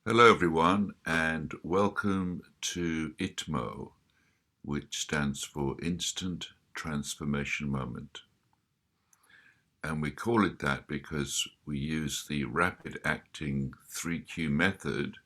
Hello, everyone, and welcome to ITMO, which stands for Instant Transformation Moment. And we call it that because we use the rapid acting 3Q method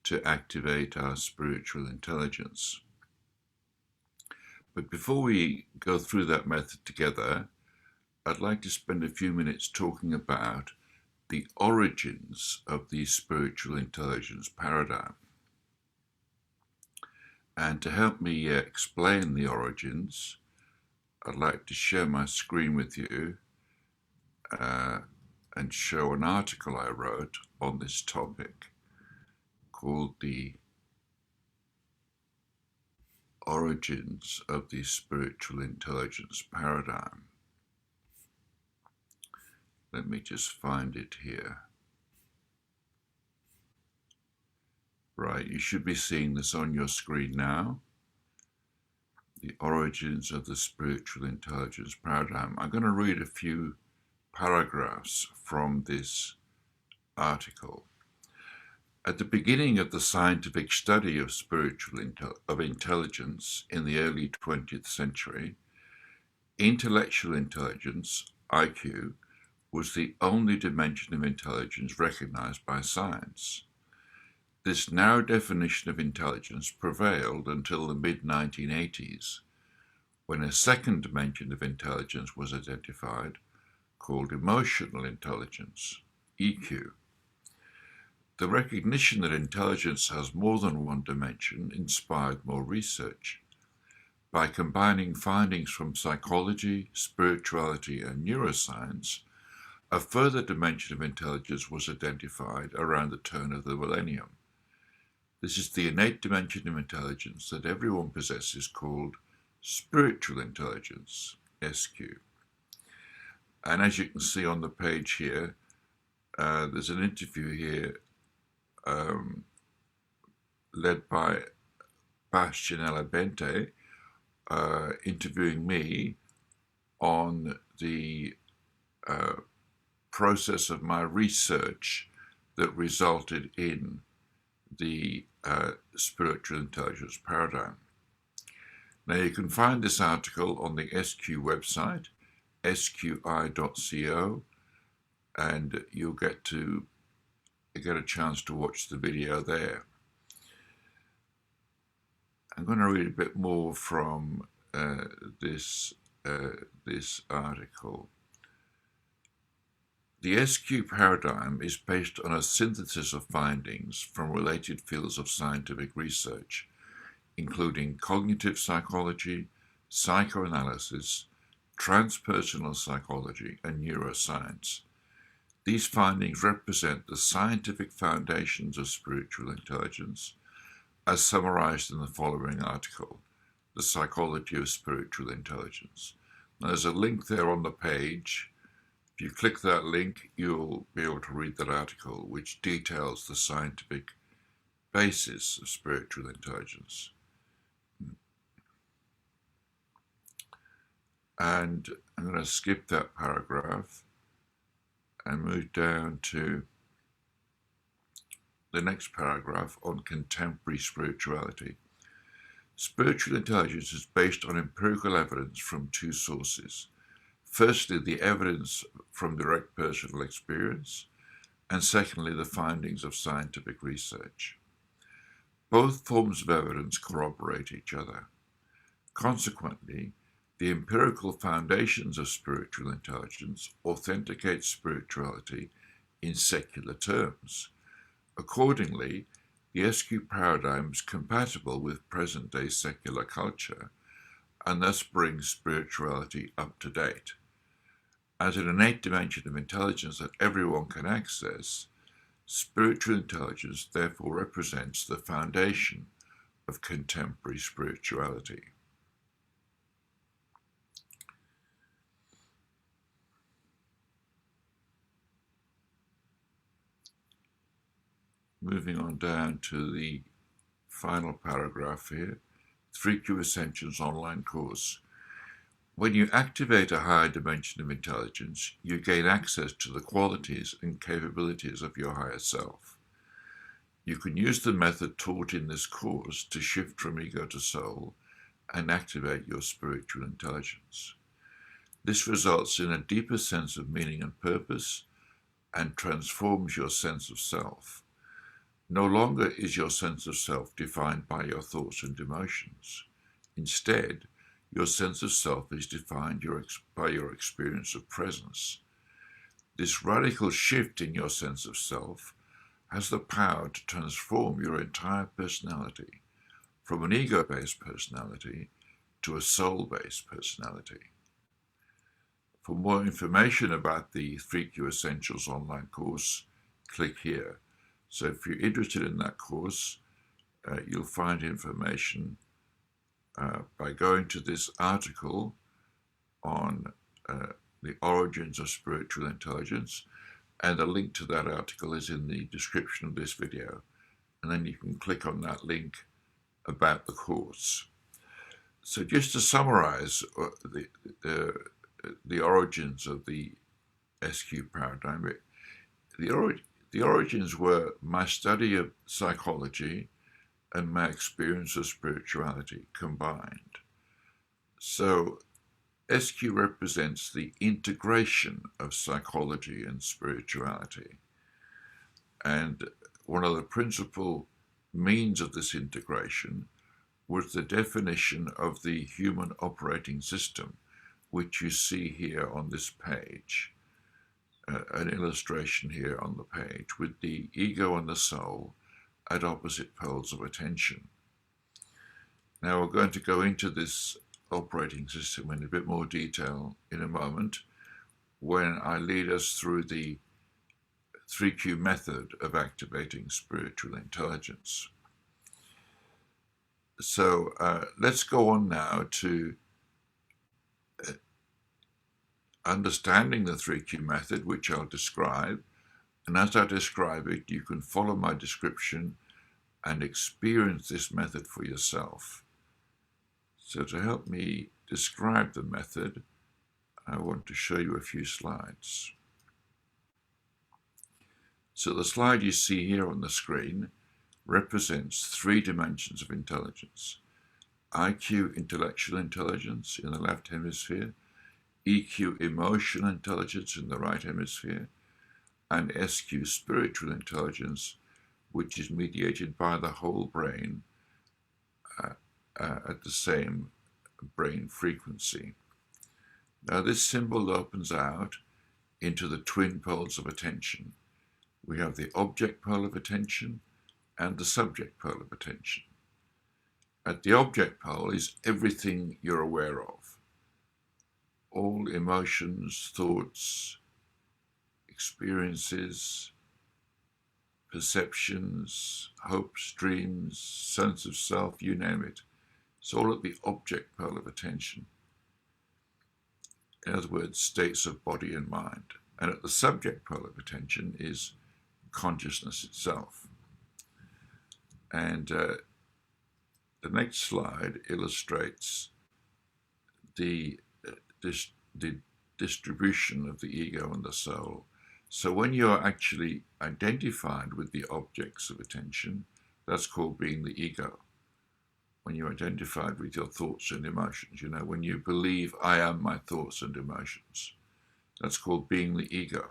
to activate our spiritual intelligence. But before we go through that method together, I'd like to spend a few minutes talking about the origins of the spiritual intelligence paradigm. And to help me explain the origins, I'd like to share my screen with you and show an article I wrote on this topic called The Origins of the Spiritual Intelligence Paradigm. Let me just find it here. Right, you should be seeing this on your screen now. The Origins of the Spiritual Intelligence Paradigm. I'm going to read a few paragraphs from this article. At the beginning of the scientific study of intelligence in the early 20th century, intellectual intelligence, IQ, was the only dimension of intelligence recognized by science. This narrow definition of intelligence prevailed until the mid-1980s, when a second dimension of intelligence was identified, called emotional intelligence, EQ. The recognition that intelligence has more than one dimension inspired more research. By combining findings from psychology, spirituality, and neuroscience, a further dimension of intelligence was identified around the turn of the millennium. This is the innate dimension of intelligence that everyone possesses, called spiritual intelligence, SQ. And as you can see on the page here, there's an interview here led by Bastianella Bente, interviewing me on the process of my research that resulted in the spiritual intelligence paradigm. Now you can find this article on the SQ website, sqi.co, and you'll get a chance to watch the video there. I'm going to read a bit more from this article. The SQ paradigm is based on a synthesis of findings from related fields of scientific research, including cognitive psychology, psychoanalysis, transpersonal psychology, and neuroscience. These findings represent the scientific foundations of spiritual intelligence, as summarized in the following article, The Psychology of Spiritual Intelligence. Now, there's a link there on the page. If you click that link, you'll be able to read that article, which details the scientific basis of spiritual intelligence. And I'm going to skip that paragraph and move down to the next paragraph on contemporary spirituality. Spiritual intelligence is based on empirical evidence from two sources. Firstly, the evidence from direct personal experience, and secondly, the findings of scientific research. Both forms of evidence corroborate each other. Consequently, the empirical foundations of spiritual intelligence authenticate spirituality in secular terms. Accordingly, the SQ paradigm is compatible with present-day secular culture and thus brings spirituality up to date. As an innate dimension of intelligence that everyone can access, spiritual intelligence therefore represents the foundation of contemporary spirituality. Moving on down to the final paragraph here, 3Q Essentials online course. When you activate a higher dimension of intelligence, you gain access to the qualities and capabilities of your higher self. You can use the method taught in this course to shift from ego to soul and activate your spiritual intelligence. This results in a deeper sense of meaning and purpose and transforms your sense of self. No longer is your sense of self defined by your thoughts and emotions. Instead, your sense of self is defined by your experience of presence. This radical shift in your sense of self has the power to transform your entire personality from an ego-based personality to a soul-based personality. For more information about the 3Q Essentials online course, click here. So if you're interested in that course, you'll find information by going to this article on the origins of spiritual intelligence, and a link to that article is in the description of this video, and then you can click on that link about the course. So just to summarize the origins of the SQ paradigm, the origins were my study of psychology and my experience of spirituality combined. So SQ represents the integration of psychology and spirituality. And one of the principal means of this integration was the definition of the human operating system, which you see here on this page, an illustration here on the page with the ego and the soul at opposite poles of attention. Now we're going to go into this operating system in a bit more detail in a moment when I lead us through the 3Q method of activating spiritual intelligence. So let's go on now to understanding the 3Q method, which I'll describe. And as I describe it, you can follow my description and experience this method for yourself. So to help me describe the method, I want to show you a few slides. So the slide you see here on the screen represents 3 dimensions of intelligence: IQ, intellectual intelligence, in the left hemisphere, EQ, emotional intelligence, in the right hemisphere, and SQ, spiritual intelligence, which is mediated by the whole brain at the same brain frequency. Now this symbol opens out into the twin poles of attention. We have the object pole of attention and the subject pole of attention. At the object pole is everything you're aware of. All emotions, thoughts, experiences, perceptions, hopes, dreams, sense of self, you name it. It's all at the object pole of attention. In other words, states of body and mind. And at the subject pole of attention is consciousness itself. And the next slide illustrates the distribution of the ego and the soul. So when you're actually identified with the objects of attention, that's called being the ego. When you're identified with your thoughts and emotions, when you believe I am my thoughts and emotions, that's called being the ego.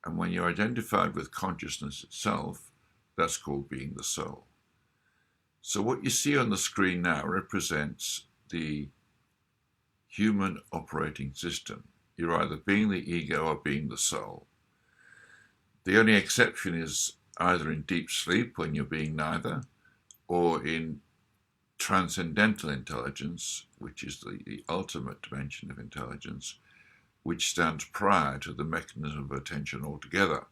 And when you're identified with consciousness itself, that's called being the soul. So what you see on the screen now represents the human operating system. You're either being the ego or being the soul. The only exception is either in deep sleep, when you're being neither, or in transcendental intelligence, which is the ultimate dimension of intelligence, which stands prior to the mechanism of attention altogether.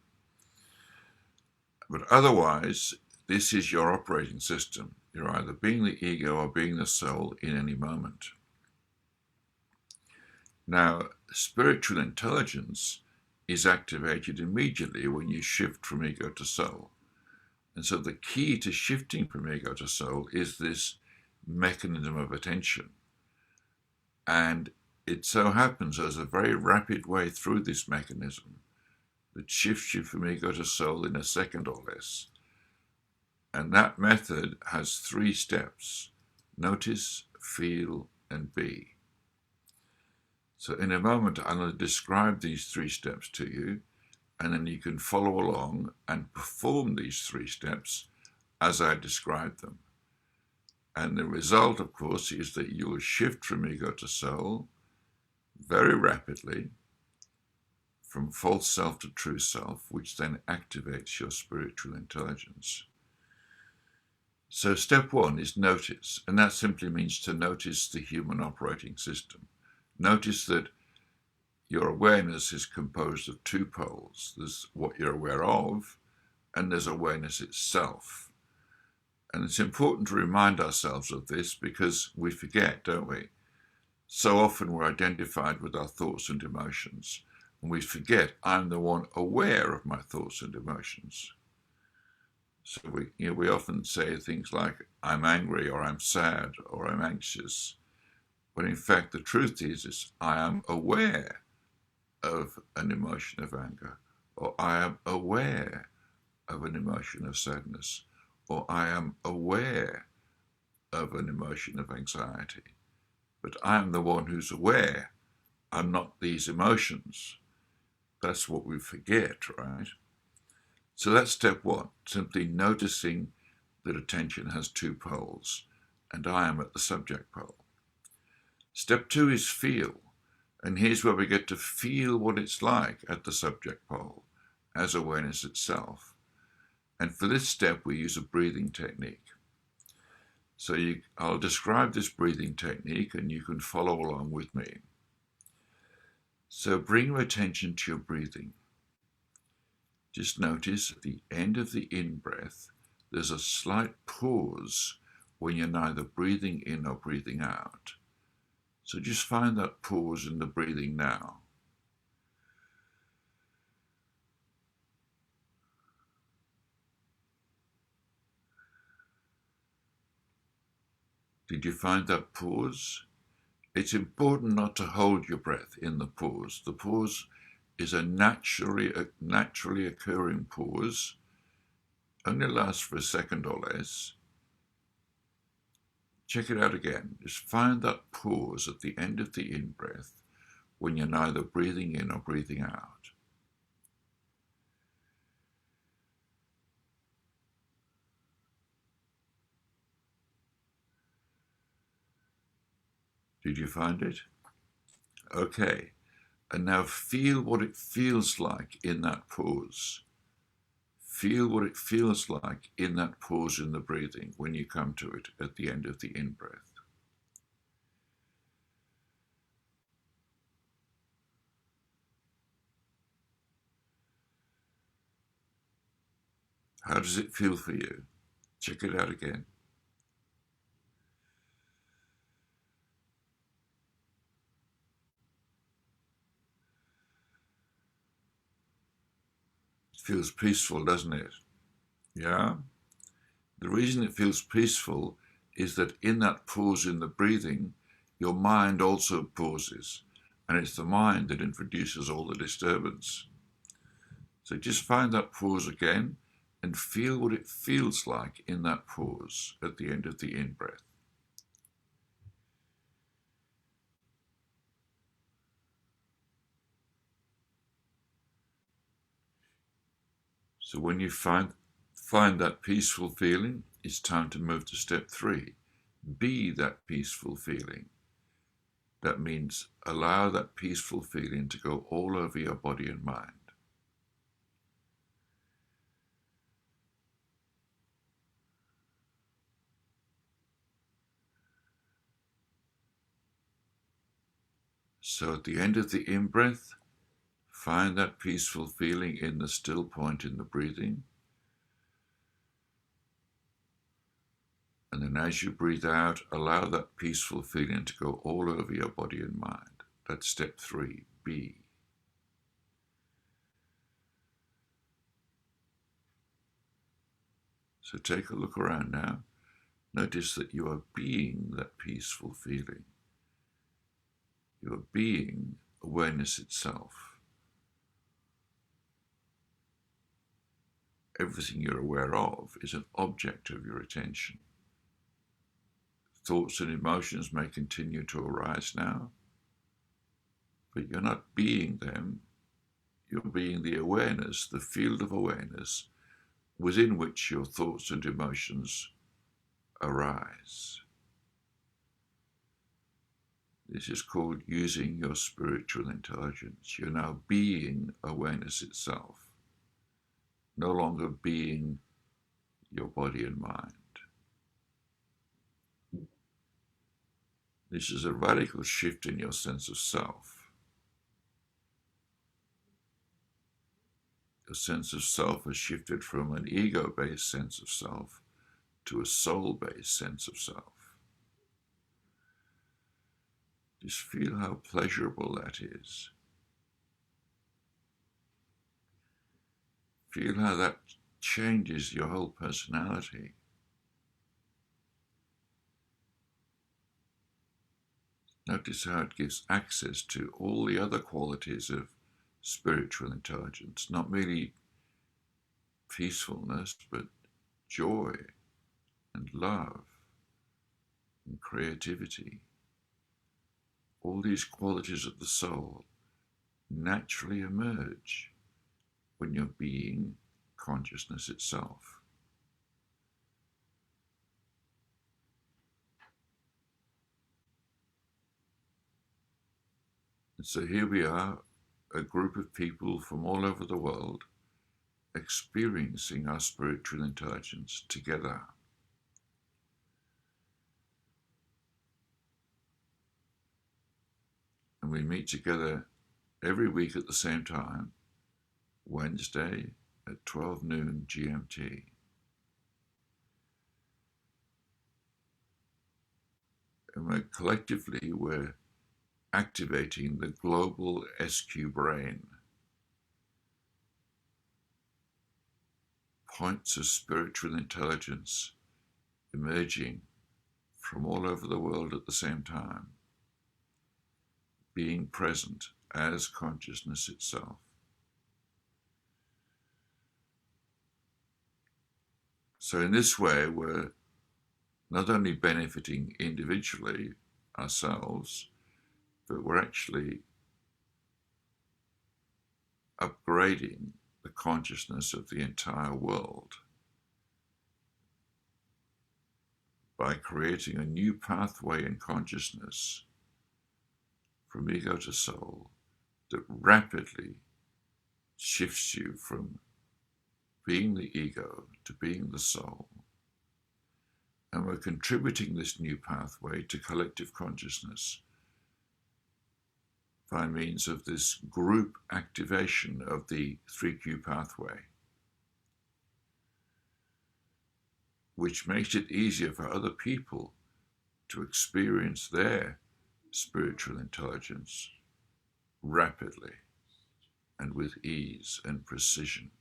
But otherwise, this is your operating system. You're either being the ego or being the soul in any moment. Now, spiritual intelligence is activated immediately when you shift from ego to soul. And so the key to shifting from ego to soul is this mechanism of attention. And it so happens there's a very rapid way through this mechanism that shifts you from ego to soul in a second or less. And that method has 3 steps: notice, feel, and be. So in a moment, I'm going to describe these 3 steps to you, and then you can follow along and perform these 3 steps as I describe them. And the result, of course, is that you will shift from ego to soul very rapidly, from false self to true self, which then activates your spiritual intelligence. So step 1 is notice, and that simply means to notice the human operating system. Notice that your awareness is composed of 2 poles. There's what you're aware of, and there's awareness itself. And it's important to remind ourselves of this because we forget, don't we? So often we're identified with our thoughts and emotions, and we forget I'm the one aware of my thoughts and emotions. So we often say things like, I'm angry, or I'm sad, or I'm anxious, when in fact the truth is I am aware of an emotion of anger, or I am aware of an emotion of sadness, or I am aware of an emotion of anxiety. But I am the one who's aware. I'm not these emotions. That's what we forget, right? So that's step 1, simply noticing that attention has 2 poles, and I am at the subject pole. Step 2 is feel, and here's where we get to feel what it's like at the subject pole, as awareness itself. And for this step, we use a breathing technique. So I'll describe this breathing technique, and you can follow along with me. So bring your attention to your breathing. Just notice at the end of the in-breath, there's a slight pause when you're neither breathing in or breathing out. So just find that pause in the breathing now. Did you find that pause? It's important not to hold your breath in the pause. The pause is a naturally occurring pause, only lasts for a second or less. Check it out again. Just find that pause at the end of the in-breath when you're neither breathing in or breathing out. Did you find it? Okay. And now feel what it feels like in that pause. Feel what it feels like in that pause in the breathing when you come to it at the end of the in-breath. How does it feel for you? Check it out again. It feels peaceful, doesn't it? Yeah? The reason it feels peaceful is that in that pause in the breathing, your mind also pauses, and it's the mind that introduces all the disturbance. So just find that pause again and feel what it feels like in that pause at the end of the in-breath. So when you find that peaceful feeling, it's time to move to step 3. Be that peaceful feeling. That means allow that peaceful feeling to go all over your body and mind. So at the end of the in-breath, find that peaceful feeling in the still point in the breathing. And then as you breathe out, allow that peaceful feeling to go all over your body and mind. That's step 3, be. So take a look around now. Notice that you are being that peaceful feeling. You are being awareness itself. everything you're aware of is an object of your attention. Thoughts and emotions may continue to arise now, but you're not being them. You're being the awareness, the field of awareness within which your thoughts and emotions arise. This is called using your spiritual intelligence. You're now being awareness itself, no longer being your body and mind. This is a radical shift in your sense of self. Your sense of self has shifted from an ego-based sense of self to a soul-based sense of self. Just feel how pleasurable that is. Feel how that changes your whole personality. Notice how it gives access to all the other qualities of spiritual intelligence, not merely peacefulness, but joy and love and creativity. All these qualities of the soul naturally emerge when you're being consciousness itself. And so here we are, a group of people from all over the world experiencing our spiritual intelligence together. And we meet together every week at the same time, Wednesday at 12 noon GMT. And collectively we're activating the global SQ brain, points of spiritual intelligence emerging from all over the world at the same time, being present as consciousness itself. So in this way, we're not only benefiting individually ourselves, but we're actually upgrading the consciousness of the entire world by creating a new pathway in consciousness from ego to soul that rapidly shifts you from being the ego to being the soul. And we're contributing this new pathway to collective consciousness by means of this group activation of the 3Q pathway, which makes it easier for other people to experience their spiritual intelligence rapidly and with ease and precision.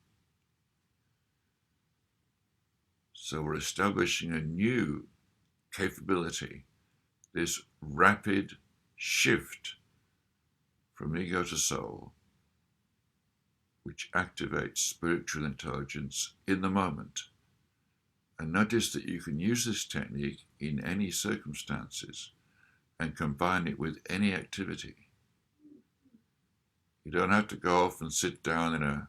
So we're establishing a new capability, this rapid shift from ego to soul, which activates spiritual intelligence in the moment. And notice that you can use this technique in any circumstances and combine it with any activity. You don't have to go off and sit down in a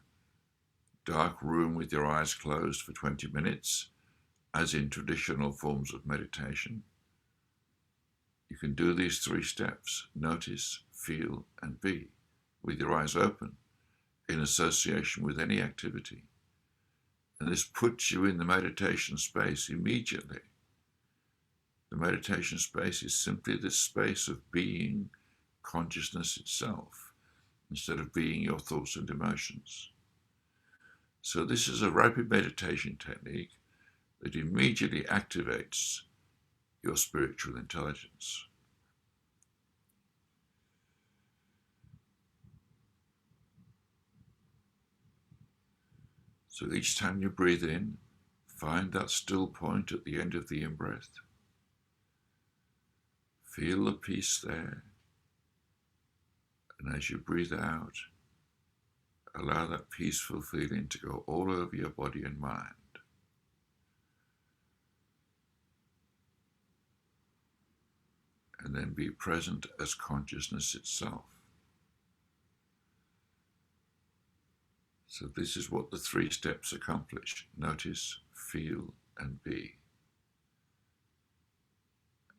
dark room with your eyes closed for 20 minutes, as in traditional forms of meditation. You can do these 3 steps: notice, feel, and be, with your eyes open, in association with any activity. And this puts you in the meditation space immediately. The meditation space is simply this space of being consciousness itself, instead of being your thoughts and emotions. So this is a rapid meditation technique that immediately activates your spiritual intelligence. So each time you breathe in, find that still point at the end of the in-breath. Feel the peace there. And as you breathe out, Allow that peaceful feeling to go all over your body and mind. And then be present as consciousness itself. So this is what the 3 steps accomplish. Notice, feel, and be.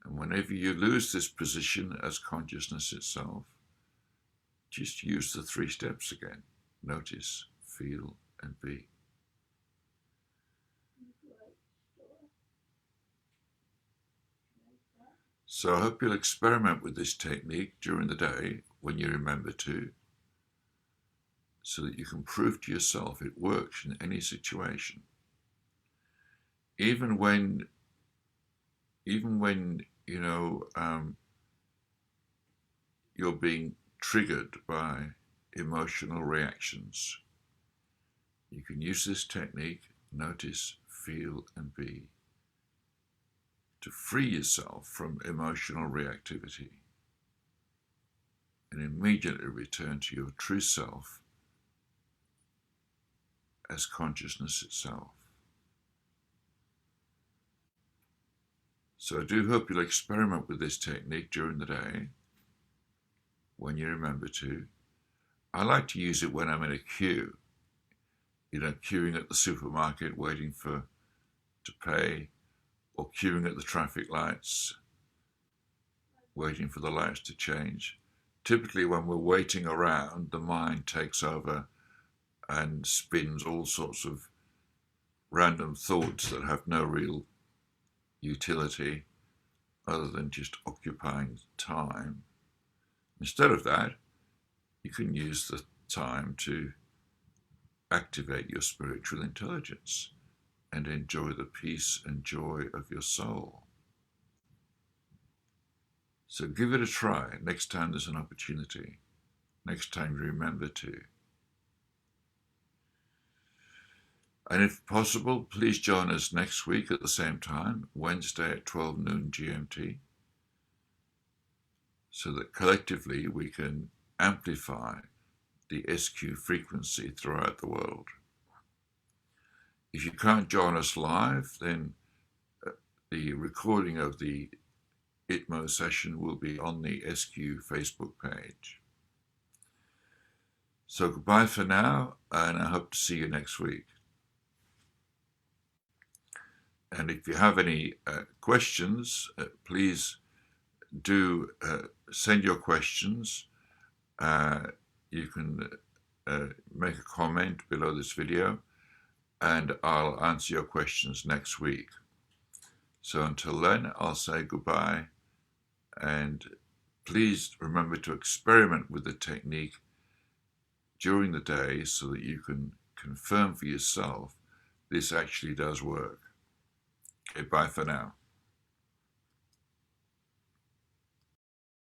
And whenever you lose this position as consciousness itself, just use the 3 steps again. Notice, feel, and be. So I hope you'll experiment with this technique during the day when you remember to, so that you can prove to yourself it works in any situation. Even when you're being triggered by emotional reactions, you can use this technique, notice, feel, and be, to free yourself from emotional reactivity and immediately return to your true self as consciousness itself. So I do hope you'll experiment with this technique during the day when you remember to. I like to use it when I'm in a queue, queuing at the supermarket waiting to pay, or queuing at the traffic lights, waiting for the lights to change. Typically when we're waiting around, the mind takes over and spins all sorts of random thoughts that have no real utility other than just occupying time. Instead of that, you can use the time to activate your spiritual intelligence and enjoy the peace and joy of your soul. So give it a try next time there's an opportunity, next time you remember to. And if possible, please join us next week at the same time, Wednesday at 12 noon GMT, so that collectively we can amplify the SQ frequency throughout the world. If you can't join us live, then the recording of the ITMO session will be on the SQ Facebook page. So goodbye for now, and I hope to see you next week. And if you have any questions, please do send your questions. You can make a comment below this video, and I'll answer your questions next week. So until then, I'll say goodbye, and please remember to experiment with the technique during the day so that you can confirm for yourself this actually does work. Okay, bye for now.